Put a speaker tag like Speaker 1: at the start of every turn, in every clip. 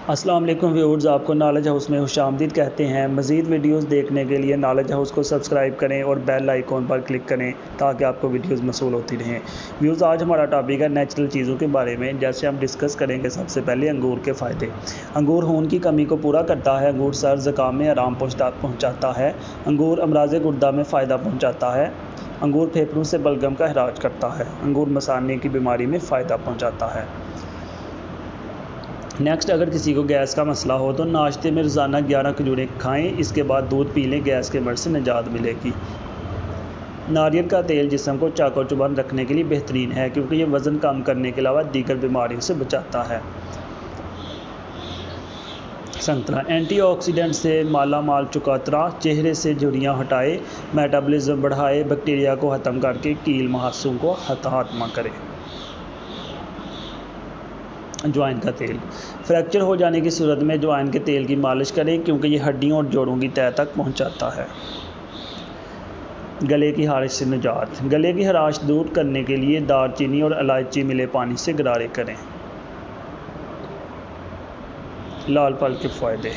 Speaker 1: अस्सलाम वालेकुम व्यूअर्स, आपको नॉलेज हाउस में खुशामदीद कहते हैं। मज़ीद वीडियोस देखने के लिए नॉलेज हाउस को सब्सक्राइब करें और बेल आइकॉन पर क्लिक करें ताकि आपको वीडियोस मौसूल होती रहें। व्यूअर्स, आज हमारा टॉपिक है नेचुरल चीज़ों के बारे में। जैसे हम डिस्कस करेंगे सबसे पहले अंगूर के फ़ायदे। अंगूर खून की कमी को पूरा करता है। अंगूर सर ज़ुकाम में आराम पहुँचाता है। अंगूर अमराज़ गुर्दा में फ़ायदा पहुँचाता है। अंगूर फेफड़ों से बलगम का इलाज करता है। अंगूर मसाने की बीमारी में फ़ायदा पहुँचाता है। नेक्स्ट, अगर किसी को गैस का मसला हो तो नाश्ते में रोज़ाना 11 खजूरें खाएं। इसके बाद दूध पी लें, गैस के मर्ज़ से निजात मिलेगी। नारियल का तेल जिस्म को चाको चुबंद रखने के लिए बेहतरीन है क्योंकि ये वज़न कम करने के अलावा दीगर बीमारियों से बचाता है। संतरा एंटीऑक्सीडेंट से माला माल चुकंदरा चेहरे से झुर्रियाँ हटाए, मेटाबॉलिज्म बढ़ाए, बैक्टीरिया को ख़त्म करके कील मुहासों को खात्मा करे। अजवाइन का तेल फ्रैक्चर हो जाने की सूरत में अजवाइन के तेल की मालिश करें क्योंकि ये हड्डियों और जोड़ों की तह तक पहुंचाता है। गले की ख़राश से निजात, गले की ख़राश दूर करने के लिए दालचीनी और इलायची मिले पानी से गरारे करें। लाल फल के फ़ायदे,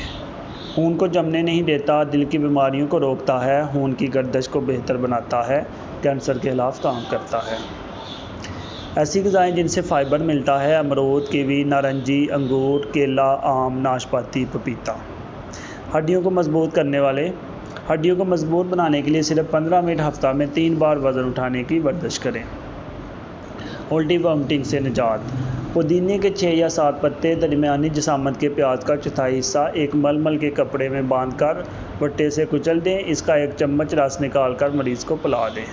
Speaker 1: खून को जमने नहीं देता, दिल की बीमारियों को रोकता है, खून की गर्दिश को बेहतर बनाता है, कैंसर के खिलाफ काम करता है। ऐसी ग़िज़ाएँ जिनसे फ़ाइबर मिलता है: अमरूद, कीवी, नारंगी, अंगूर, केला, आम, नाशपाती, पपीता। हड्डियों को मज़बूत बनाने के लिए सिर्फ 15 मिनट हफ्ता में 3 बार वज़न उठाने की वर्जिश करें। उल्टी वॉमिटिंग से निजात, पुदीने के 6 या 7 पत्ते, दरमियानी जिसामत के प्याज का चौथाई हिस्सा एक मलमल के कपड़े में बांधकर वट्टे से कुचल दें। इसका 1 चम्मच रस निकाल कर मरीज़ को पिला दें।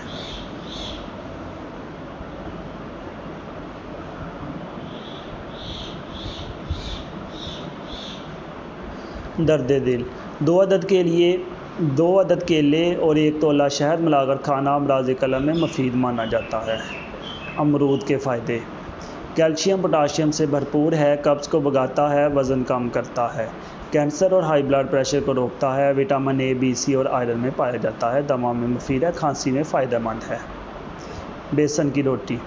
Speaker 1: दर्द दिल, 2 अदद केले और 1 तोला शहद मिलाकर खाना अमराज़ कलम में मुफीद माना जाता है। अमरूद के फ़ायदे, कैल्शियम पोटाशियम से भरपूर है, कब्ज़ को भगाता है, वज़न कम करता है, कैंसर और हाई ब्लड प्रेशर को रोकता है, विटामिन ए, बी, सी और आयरन में पाया जाता है, दमा में मुफीद है, खांसी में फ़ायदेमंद है। बेसन की रोटी,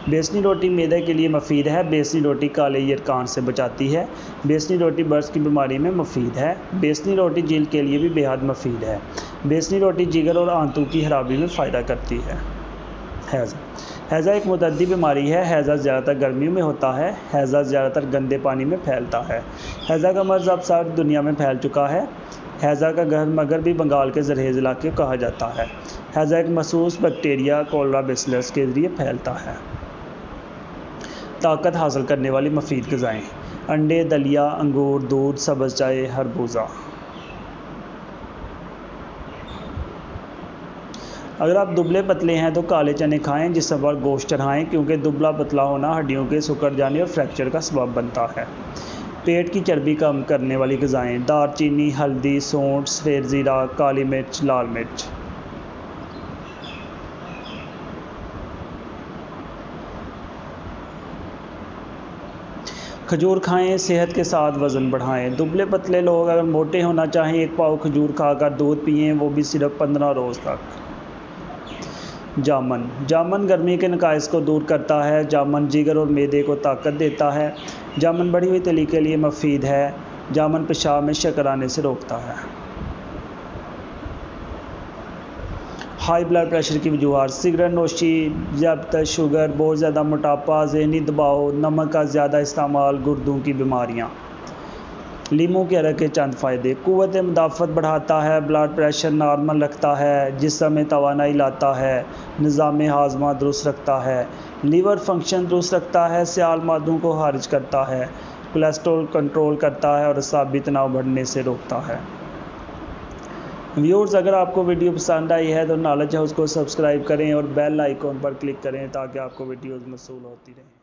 Speaker 1: बेसनी रोटी मैदे के लिए मुफीद है। बेसनी रोटी काले यरकान से बचाती है। बेसनी रोटी बर्स की बीमारी में मुफीद है। बेसनी रोटी जिल्द के लिए भी बेहद मुफीद है। बेसनी रोटी जिगर और आंतों की खराबी में फ़ायदा करती है। हैज़ा एक मुतअद्दी बीमारी है। हैज़ा ज़्यादातर गर्मियों में होता है। हैज़ा ज़्यादातर गंदे पानी में फैलता है। हैज़ा का मर्ज़ अब सारी दुनिया में फैल चुका है। हैज़ा का घर मगर भी बंगाल के ज़रहेज़ इलाके कहा जाता है। हैज़ा एक मखसूस बैक्टीरिया कोलेरा बैसिलस के ज़रिए फैलता है। ताकत हासिल करने वाली मुफीद ग़िज़ाएँ: अंडे, दलिया, अंगूर, दूध, सब्ज़ चाय, खरबूजा। अगर आप दुबले पतले हैं तो काले चने खाएं, जिसम पर गोश्त चढ़ाएं क्योंकि दुबला पतला होना हड्डियों के सिकुड़ जाने और फ्रैक्चर का सबब बनता है। पेट की चर्बी कम करने वाली ग़िज़ाएँ: दालचीनी, हल्दी, सौंठ, सफ़ेद ज़ीरा, काली मिर्च, लाल मिर्च। खजूर खाएं, सेहत के साथ वज़न बढ़ाएं। दुबले पतले लोग अगर मोटे होना चाहें 1 पाव खजूर खाकर दूध पिएं, वो भी सिर्फ 15 रोज़ तक। जामुन गर्मी के नकाइस को दूर करता है। जामुन जिगर और मैदे को ताकत देता है। जामुन बढ़ी हुई तली के लिए मुफीद है। जामुन पेशाब में शक्कर आने से रोकता है। हाई ब्लड प्रेशर की वजूहात: सिगरेट नोशी, ज़्यादा शुगर, बहुत ज़्यादा मोटापा, ज़हनी दबाव, नमक का ज़्यादा इस्तेमाल, गुर्दों की बीमारियाँ। लीमू के अरक के चंद फ़ायदे: क़ुव्वत मुदाफ़त बढ़ाता है, ब्लड प्रेशर नॉर्मल रखता है, जिस्म में तवानाई लाता है, निज़ाम हाज़मा दुरुस्त रखता है, लीवर फंक्शन दुरुस्त रखता है, सियाल मादों को खारिज करता है, कोलेस्ट्रॉल कंट्रोल करता है और असाबी तनाव बढ़ने से रोकता है। व्यूअर्स, अगर आपको वीडियो पसंद आई है तो नॉलेज हाउस को सब्सक्राइब करें और बेल आइकॉन पर क्लिक करें ताकि आपको वीडियोज़ मौसूल होती रहें।